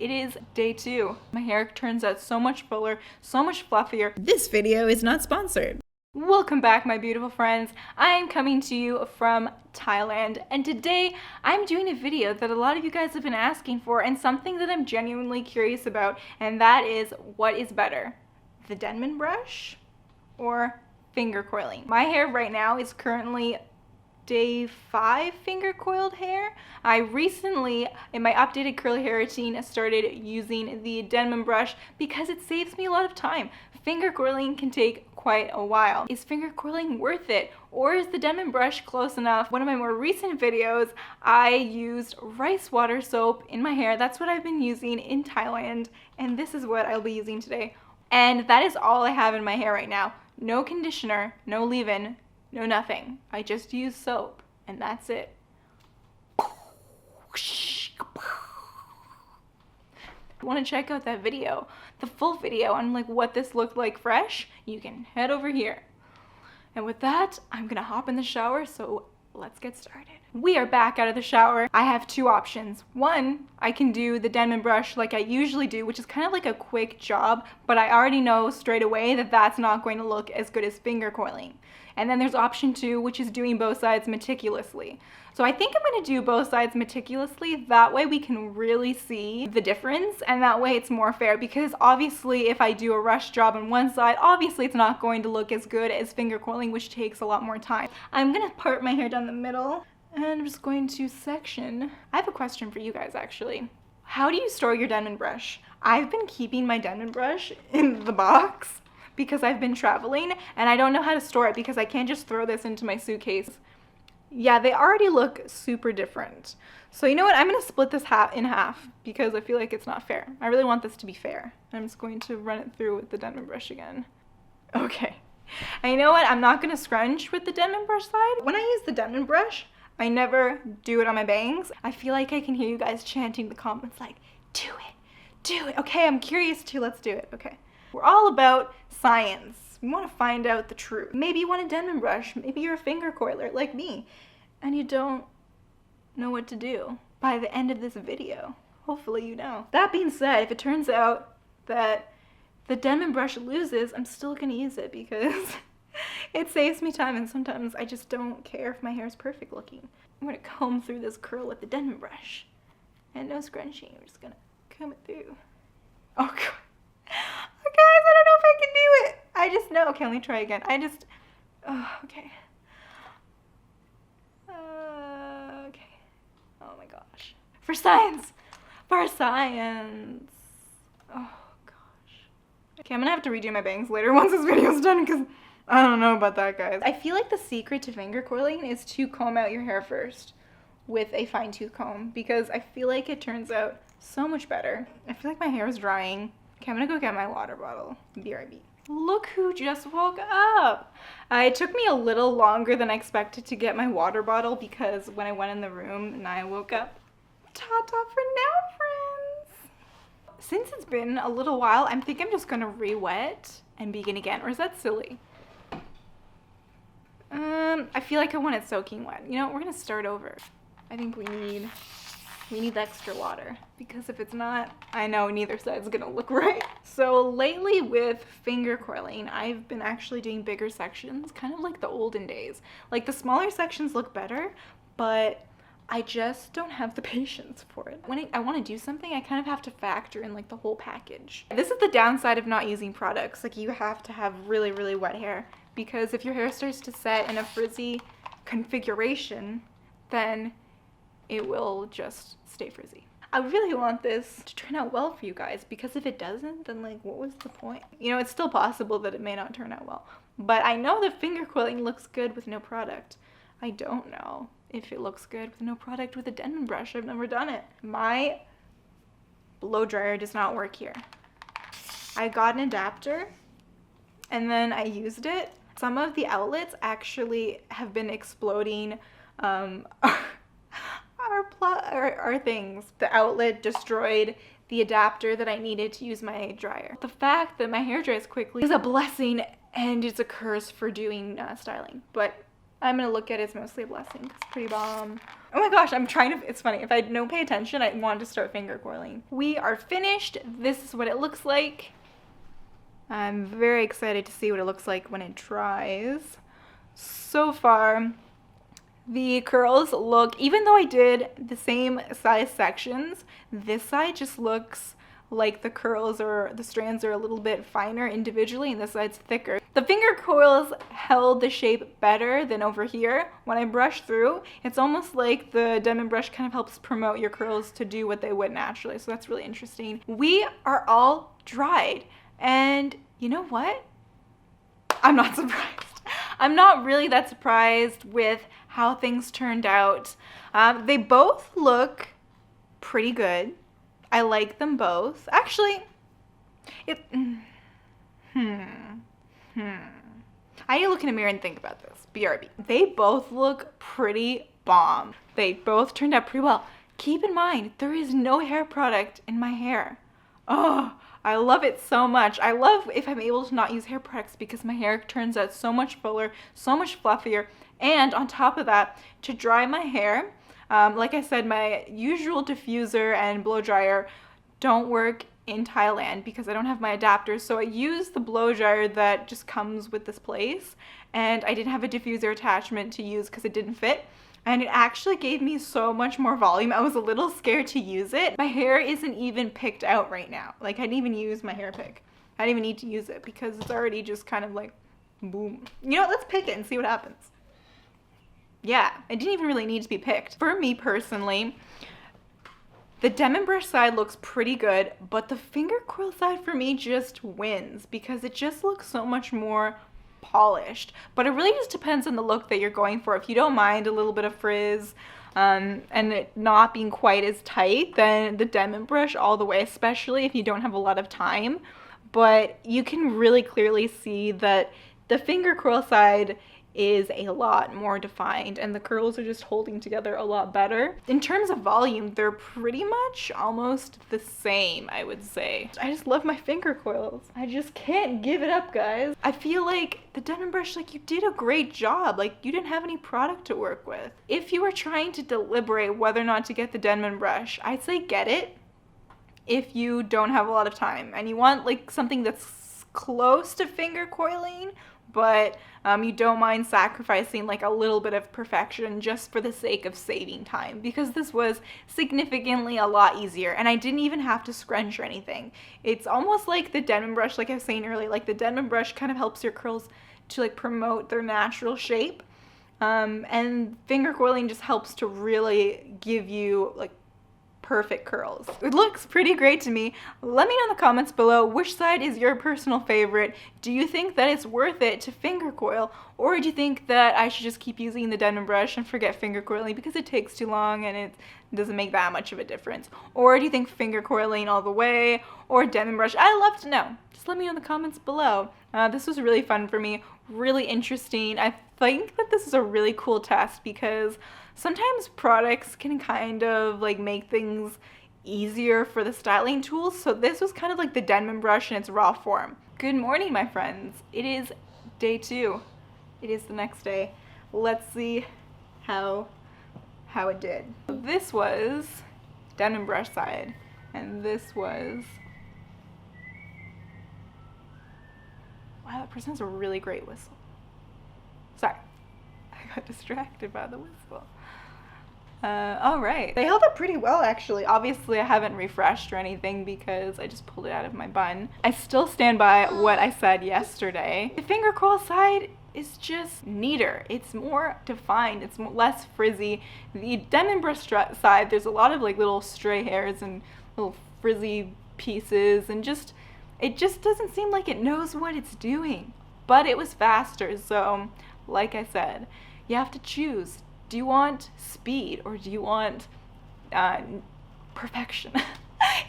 It is day 2. My hair turns out so much fuller, so much fluffier. This video is not sponsored. Welcome back, my beautiful friends. I am coming to you from Thailand, and today I'm doing a video that a lot of you guys have been asking for and something that I'm genuinely curious about, and that is what is better, the Denman brush or finger coiling? My hair right now is currently day 5 finger coiled hair. I recently, in my updated curly hair routine, started using the Denman brush because it saves me a lot of time. Finger coiling can take quite a while. Is finger coiling worth it, or is the Denman brush close enough? One of my more recent videos, I used rice water soap in my hair. That's what I've been using in Thailand, and this is what I'll be using today. And that is all I have in my hair right now. No conditioner, no leave-in, no nothing. I just use soap, and that's it. Want to check out that video, the full video on like what this looked like fresh, you can head over here. And with that, I'm gonna hop in the shower, so let's get started. We are back out of the shower. I have two options. One, I can do the Denman brush like I usually do, which is kind of like a quick job, but I already know straight away that that's not going to look as good as finger coiling. And then there's option 2, which is doing both sides meticulously. So I think I'm going to do both sides meticulously. That way we can really see the difference, and that way it's more fair, because obviously if I do a rush job on one side, obviously it's not going to look as good as finger coiling, which takes a lot more time. I'm going to part my hair down the middle, and I'm just going to section. I have a question for you guys actually. How do you store your Denman brush? I've been keeping my Denman brush in the box because I've been traveling, and I don't know how to store it because I can't just throw this into my suitcase. Yeah, they already look super different. So you know what? I'm going to split this in half because I feel like it's not fair. I really want this to be fair. I'm just going to run it through with the Denman brush again. Okay. And you know what? I'm not going to scrunch with the Denman brush side. When I use the Denman brush, I never do it on my bangs. I feel like I can hear you guys chanting the comments like, do it, do it. Okay, I'm curious too. Let's do it. Okay. We're all about science. We want to find out the truth. Maybe you want a Denman brush. Maybe you're a finger coiler like me, and you don't know what to do. By the end of this video, hopefully you know. That being said, if it turns out that the Denman brush loses, I'm still gonna use it because it saves me time, and sometimes I just don't care if my hair is perfect looking. I'm gonna comb through this curl with the Denman brush. And no scrunching, I'm just gonna comb it through. Oh god. Oh, guys, I don't know if I can do it. I just know. Okay, let me try again. Okay. Okay. Oh my gosh. For science. For science. Oh gosh. Okay, I'm gonna have to redo my bangs later once this video's done because I don't know about that, guys. I feel like the secret to finger coiling is to comb out your hair first with a fine tooth comb because I feel like it turns out so much better. I feel like my hair is drying. Okay, I'm gonna go get my water bottle. BRB. Look who just woke up. It took me a little longer than I expected to get my water bottle because when I went in the room and I woke up. Ta-ta for now, friends. Since it's been a little while, I think I'm just gonna re-wet and begin again. Or is that silly? I feel like I want it soaking wet. You know, we're gonna start over. I think we need the extra water because if it's not, I know neither side's gonna look right. So lately with finger coiling, I've been actually doing bigger sections, kind of like the olden days. Like the smaller sections look better, but I just don't have the patience for it. When I want to do something, I kind of have to factor in like the whole package. This is the downside of not using products. Like you have to have really, really wet hair because if your hair starts to set in a frizzy configuration, then it will just stay frizzy. I really want this to turn out well for you guys because if it doesn't, then like what was the point? You know, it's still possible that it may not turn out well. But I know that finger coiling looks good with no product. I don't know if it looks good with no product with a Denman brush. I've never done it. My blow dryer does not work here. I got an adapter and then I used it. Some of the outlets actually have been exploding our things. The outlet destroyed the adapter that I needed to use my dryer. The fact that my hair dries quickly is a blessing and it's a curse for doing styling, but I'm gonna look at it as mostly a blessing. It's pretty bomb. Oh my gosh, I'm trying to, it's funny. If I don't pay attention, I wanted to start finger coiling. We are finished. This is what it looks like. I'm very excited to see what it looks like when it dries. So far, the curls look, even though I did the same size sections, this side just looks like the curls or the strands are a little bit finer individually, and this side's thicker. The finger coils held the shape better than over here. When I brush through, it's almost like the Denman brush kind of helps promote your curls to do what they would naturally, so that's really interesting. We are all dried, and you know what? I'm not surprised. I'm not really that surprised with how things turned out. They both look pretty good. I like them both. Actually, I need to look in a mirror and think about this. BRB. They both look pretty bomb. They both turned out pretty well. Keep in mind, there is no hair product in my hair. Oh, I love it so much. I love if I'm able to not use hair products because my hair turns out so much fuller, so much fluffier. And on top of that, to dry my hair, like I said, my usual diffuser and blow dryer don't work in Thailand because I don't have my adapters. So I use the blow dryer that just comes with this place. And I didn't have a diffuser attachment to use because it didn't fit. And it actually gave me so much more volume. I was a little scared to use it. My hair isn't even picked out right now. Like, I didn't even use my hair pick. I didn't even need to use it because it's already just kind of like, boom. You know what, let's pick it and see what happens. Yeah, it didn't even really need to be picked. For me personally, the Denman brush side looks pretty good, but the finger coil side for me just wins because it just looks so much more polished. But it really just depends on the look that you're going for. If you don't mind a little bit of frizz and it not being quite as tight, then the Denman brush all the way, especially if you don't have a lot of time. But you can really clearly see that the finger coil side is a lot more defined and the curls are just holding together a lot better. In terms of volume, they're pretty much almost the same, I would say. I just love my finger coils. I just can't give it up, guys. I feel like the Denman brush, like, you did a great job. Like, you didn't have any product to work with. If you were trying to deliberate whether or not to get the Denman brush, I'd say get it if you don't have a lot of time and you want like something that's close to finger coiling, but you don't mind sacrificing like a little bit of perfection just for the sake of saving time, because this was significantly a lot easier and I didn't even have to scrunch or anything. It's almost like the Denman brush, like I was saying earlier, like the Denman brush kind of helps your curls to like promote their natural shape, and finger coiling just helps to really give you like perfect curls. It looks pretty great to me. Let me know in the comments below which side is your personal favorite. Do you think that it's worth it to finger coil, or do you think that I should just keep using the Denman brush and forget finger coiling because it takes too long and it doesn't make that much of a difference? Or do you think finger coiling all the way or Denman brush? I'd love to know. Just let me know in the comments below. This was really fun for me, really interesting. I think that this is a really cool test because sometimes products can kind of like make things easier for the styling tools. So this was kind of like the Denman brush in its raw form. Good morning, my friends. It is day 2. It is the next day. Let's see how it did. This was Denman brush side, and this was, wow, that person has a really great whistle. Sorry, I got distracted by the whistle. All right, they held up pretty well actually. Obviously I haven't refreshed or anything because I just pulled it out of my bun. I still stand by what I said yesterday. The finger coil side is just neater. It's more defined. It's less frizzy. The Denman brush side, there's a lot of like little stray hairs and little frizzy pieces, and it just doesn't seem like it knows what it's doing. But it was faster, so like I said, you have to choose. Do you want speed or do you want perfection?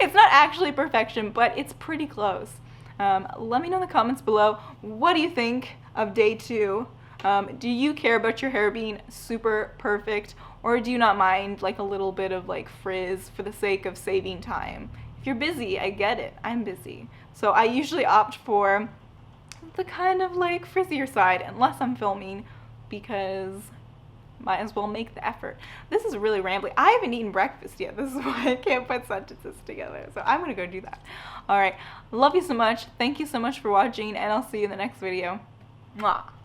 It's not actually perfection, but it's pretty close. Let me know in the comments below, what do you think of day 2? Do you care about your hair being super perfect, or do you not mind like a little bit of like frizz for the sake of saving time? If you're busy, I get it. I'm busy. So I usually opt for the kind of like frizzier side unless I'm filming, because might as well make the effort. This is really rambling. I haven't eaten breakfast yet. This is why I can't put sentences together. So I'm gonna go do that. All right. Love you so much. Thank you so much for watching, and I'll see you in the next video. Mwah.